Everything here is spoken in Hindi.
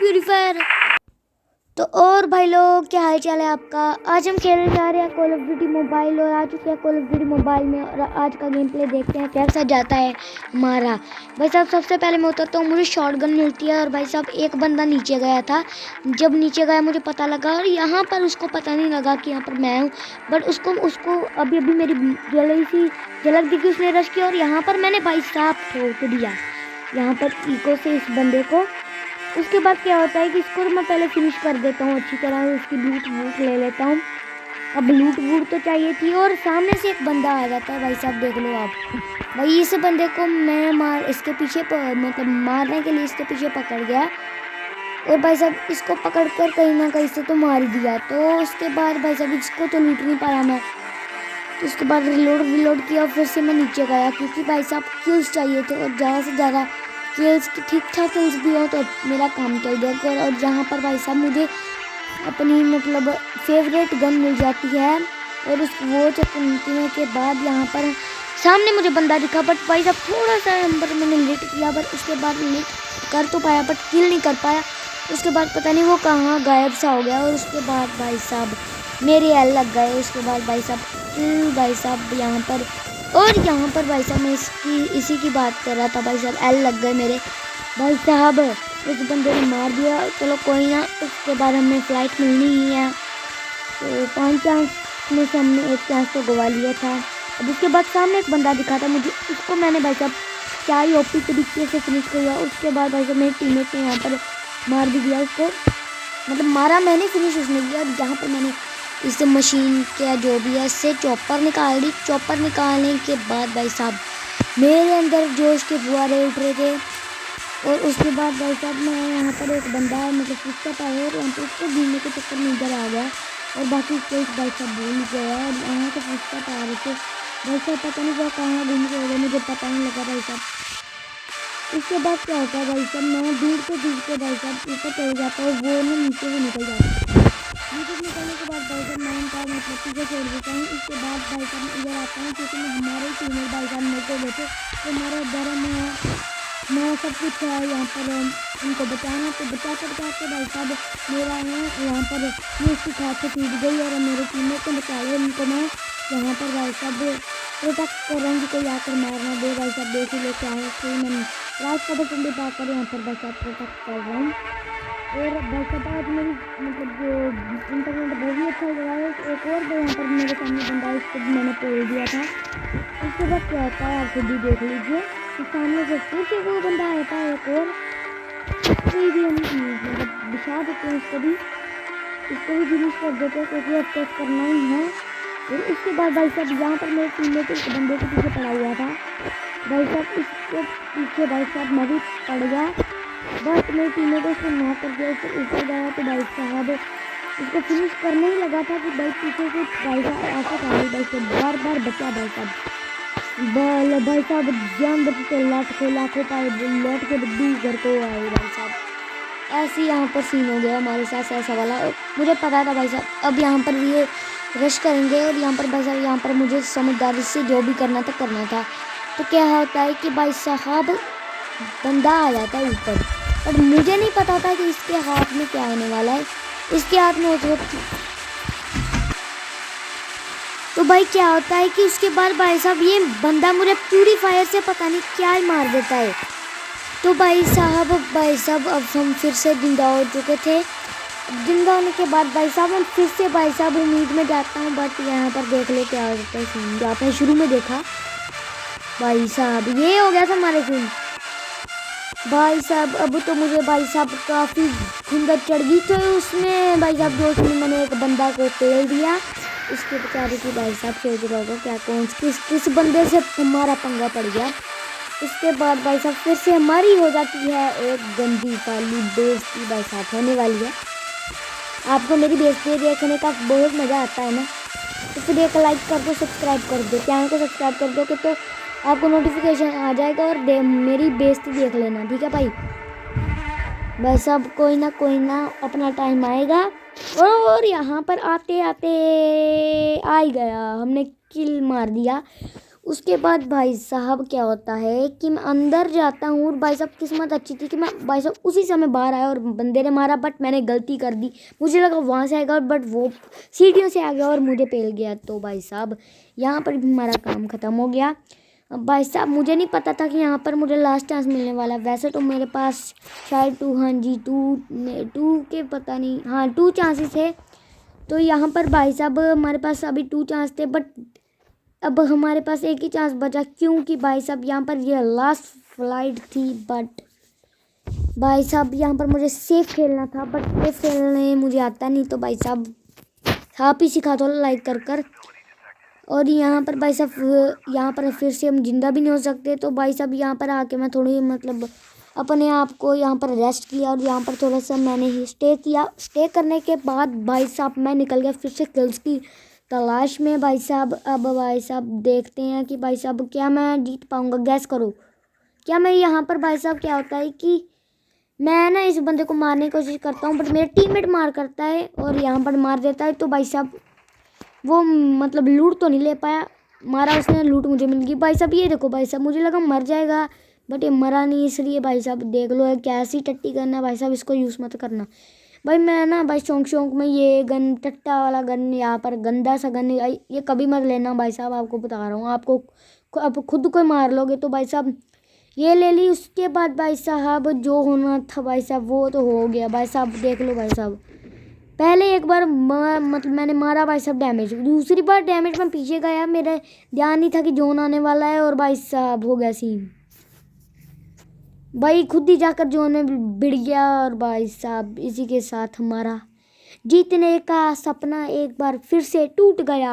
Free fire. तो और भाई लोग, क्या हाल चाल है आपका। आज हम खेलने जा रहे हैं कॉल ऑफ ड्यूटी मोबाइल और आ चुके हैं कॉल ऑफ ड्यूटी मोबाइल में। और आज का गेम प्ले देखते हैं कैसा जाता है हमारा। भाई साहब सबसे पहले मैं उतरता हूँ, मुझे शॉटगन मिलती है। और भाई साहब एक बंदा नीचे गया था, जब नीचे गया मुझे पता लगा, और यहाँ पर उसको पता नहीं लगा कि यहाँ पर मैं हूँ। बट उसको अभी मेरी जल्दी सी झलक दिखी, उसने रश किया और यहाँ पर मैंने भाई साहब ठोक दिया यहाँ पर इको से इस बंदे को। उसके बाद क्या होता है कि इसको मैं पहले फिनिश कर देता हूँ अच्छी तरह, उसकी लूट वूट ले लेता हूँ। अब लूट वूट तो चाहिए थी, और सामने से एक बंदा आ जाता है। भाई साहब देख लो आप, भाई इस बंदे को मैं इसके पीछे मतलब मारने के लिए इसके पीछे पकड़ गया। और भाई साहब इसको पकड़ कर कहीं ना कहीं से तो मार ही दिया। तो उसके बाद भाई साहब इसको तो लूट नहीं पाया मैं। तो उसके बाद रिलोड किया, फिर से मैं नीचे गया, क्योंकि भाई साहब किल्स चाहिए थे। और ज़्यादा से ज़्यादा किल्स की ठीक ठाक किल्स भी हो तो मेरा काम चल जाएगा। और जहाँ पर भाई साहब मुझे अपनी मतलब फेवरेट गन मिल जाती है। और उस वो चकने के बाद यहाँ पर सामने मुझे बंदा दिखा, बट भाई साहब थोड़ा सा नंबर मैंने लेट किया, बट उसके बाद लेट कर तो पाया बट किल नहीं कर पाया। उसके बाद पता नहीं वो कहाँ गायब सा हो गया। और उसके बाद भाई साहब मेरे एल लग गए। उसके बाद भाई साहब यहाँ पर, और यहाँ पर भाई साहब मैं इसी की बात कर रहा था। भाई साहब एल लग गए मेरे। भाई साहब उस बंदे ने मार दिया, चलो कोई ना। उसके बाद हमें फ्लाइट मिलनी ही है, तो 5 चांस में से हमने 1 चांस तो गवा लिया था। अब उसके बाद सामने एक बंदा दिखा था मुझे, उसको मैंने भाई साहब क्या ही ओपी तरीके से फिनिश किया। उसके बाद भाई साहब मेरे टीममेट ने यहाँ पर मार भी दिया उसको, मतलब मारा मैंने, फिनिश उसने किया। जहाँ पर मैंने इस मशीन का जो भी है इससे चॉपर निकाल दी। चॉपर निकालने के बाद भाई साहब मेरे अंदर जोश के फुहारे उठ रहे थे। और उसके बाद भाई साहब मैं यहाँ पर एक बंदा मतलब फुटस्टेप आया और यहाँ पर उसको घूमने के चक्कर में इधर आ गया, और बाकी कोई भाई साहब भूल गया। और यहाँ से फुटस्टेप आ रहे थे भाई साहब, पता नहीं वो कहाँ घूम गए, मुझे पता नहीं लगा भाई साहब। उसके बाद क्या होता है भाई साहब, मैं दूर के भाई साहब ऊपर चल जाता है, वो ना नीचे से निकल जाता है। नीचे निकलने के बाद भाई साहब मैं उनका मतलब पीछे छोड़ देता हूँ। उसके बाद भाई साहब इधर आता हूँ, क्योंकि मैं हमारे टीममेट भाई साहब मेरे को बैठे तो मेरे डर में मैं सब कुछ है यहाँ पर उनको बचाना। तो बचाते भाई साहब मेरा है यहाँ पर ये उसकी खाद से टूट गई, और मेरे टीममेट को बचा लिया। उनको मैं यहाँ पर भाई साहब प्रोटेक्ट कर रहा हूँ कि कोई आकर मारना दे। भाई साहब देख ही लेते आए, फिर मैं रात का बटन भी पाकर यहाँ पर भाई साहब प्रोटेक्ट कर रहा हूँ। और भाई साहब आज मेरी मतलब जो इंटरनेट बहुत ही अच्छा लगा है। एक और यहाँ पर मेरे सामने बंदा है, उसको मैंने तोड़ दिया था। उसके बाद क्या होता है आप खुद ही देख लीजिए, तो सामने से फिर से वो बंदा आता है एक और, कोई भी हम मतलब बिछा देते हैं इसको भी फिनिश कर देते हैं, क्योंकि अब टेस्ट करना ही है। और उसके बाद भाई साहब यहाँ पर मेरे टीममेट एक बंदे के पीछे पड़ा हुआ था। भाई साहब इसके पीछे भाई साहब मैं भी पड़ गया, बस मेरे टीममेट उसको नॉक कर दिया। उसको ऊपर गया तो भाई साहब उसको फिनिश करने ही लगा था कि भाई पीछे से भाई साहब ऐसा था, भाई साहब बार बार बचा भाई साहब भाई साहब जान बची तो लाखों पाए लौट के बद्दू घर को आए। भाई साहब ऐसे यहाँ पर सीन हो गया हमारे साथ ऐसा वाला। मुझे पता था भाई साहब अब यहाँ पर ये रश करेंगे, और यहाँ पर भाई साहब यहाँ पर मुझे समझदारी से जो भी करना था। तो क्या होता है कि भाई साहब बंदा आ जाता है ऊपर, पर मुझे नहीं पता था कि इसके हाथ में क्या होने वाला है। इसके हाथ में होते तो भाई क्या होता है कि उसके बाद भाई साहब ये बंदा मुझे प्यूरीफायर से पता नहीं क्या ही मार देता है। तो भाई साहब अब हम फिर से जिंदा हो चुके थे। जिंदा होने के बाद भाई साहब हम फिर से भाई साहब उम्मीद में जाता हूँ, बट यहाँ पर देख ले क्या होता है सीन। जो आपने शुरू में देखा भाई साहब ये हो गया था हमारे सीन। भाई साहब अब तो मुझे भाई साहब काफ़ी खुंदक चढ़ गई, तो उसमें भाई साहब जो उसमें मैंने एक बंदा को पेल दिया। इसके बेचारे की भाई साहब सोच रहा होगा क्या कौन किस बंदे से हमारा पंगा पड़ गया। उसके बाद भाई साहब फिर से हमारी हो जाती है एक गंदी वाली बेइज्जती भाई साहब होने वाली है। आपको मेरी बेइज्जती देखने का बहुत मज़ा आता है ना, तो फिर एक लाइक कर दो, सब्सक्राइब कर दो, चैनल को सब्सक्राइब कर दो कि तो आपको नोटिफिकेशन आ जाएगा और मेरी बेइज्जती देख लेना, ठीक है भाई। भाई साहब कोई ना अपना टाइम आएगा। और यहाँ पर आते आते आ ही गया, हमने किल मार दिया। उसके बाद भाई साहब क्या होता है कि मैं अंदर जाता हूँ और भाई साहब किस्मत अच्छी थी कि मैं भाई साहब उसी समय बाहर आया और बंदे ने मारा, बट मैंने गलती कर दी। मुझे लगा वहाँ से आएगा बट वो सीढ़ियों से आ गया और मुझे पेल गया। तो भाई साहब यहाँ पर भी हमारा काम ख़त्म हो गया। अब भाई साहब मुझे नहीं पता था कि यहाँ पर मुझे लास्ट चांस मिलने वाला है। वैसे तो मेरे पास शायद हाँ जी टू के पता नहीं, हाँ 2 चांसेस है। तो यहाँ पर भाई साहब हमारे पास अभी 2 चांस थे, बट अब हमारे पास एक ही चांस बचा, क्योंकि भाई साहब यहाँ पर ये लास्ट फ्लाइट थी। बट भाई साहब यहाँ पर मुझे सेफ खेलना था, बट सेफ खेलने मुझे आता नहीं। तो भाई साहब आप ही सिखा दो लाइक कर। और यहाँ पर भाई साहब यहाँ पर फिर से हम जिंदा भी नहीं हो सकते। तो भाई साहब यहाँ पर आके मैं थोड़ी मतलब अपने आप को यहाँ पर रेस्ट किया और यहाँ पर थोड़ा सा मैंने स्टे किया। स्टे करने के बाद भाई साहब मैं निकल गया फिर से किल्स की तलाश में। भाई साहब अब भाई साहब देखते हैं कि भाई साहब क्या मैं जीत पाऊँगा। गैस करो क्या मैं यहाँ पर भाई साहब क्या होता है कि मैं ना इस बंदे को मारने की कोशिश करता हूँ, बट मेरा टीममेट मार करता है और यहाँ पर मार देता है। तो भाई साहब वो मतलब लूट तो नहीं ले पाया, मारा उसने, लूट मुझे मिल गई। भाई साहब ये देखो भाई साहब मुझे लगा मर जाएगा, बट ये मरा नहीं। इसलिए भाई साहब देख लो कैसी टट्टी करना भाई साहब, इसको यूज़ मत करना। भाई मैं ना भाई शौक में ये गन टट्टा वाला गन, यहाँ पर गंदा सा गन, ये कभी मत लेना भाई साहब, आपको बता रहा हूँ। आपको आप खुद को मार लोगे। तो भाई साहब ये ले ली। उसके बाद भाई साहब जो होना था भाई साहब वो तो हो गया। भाई साहब देख लो भाई साहब पहले एक बार मतलब मैंने मारा भाई साहब डैमेज, दूसरी बार डैमेज में पीछे गया, मेरा ध्यान नहीं था कि जोन आने वाला है और भाई साहब हो गया सीन। भाई खुद ही जाकर जोन में भिड़ गया और भाई साहब इसी के साथ हमारा जीतने का सपना एक बार फिर से टूट गया।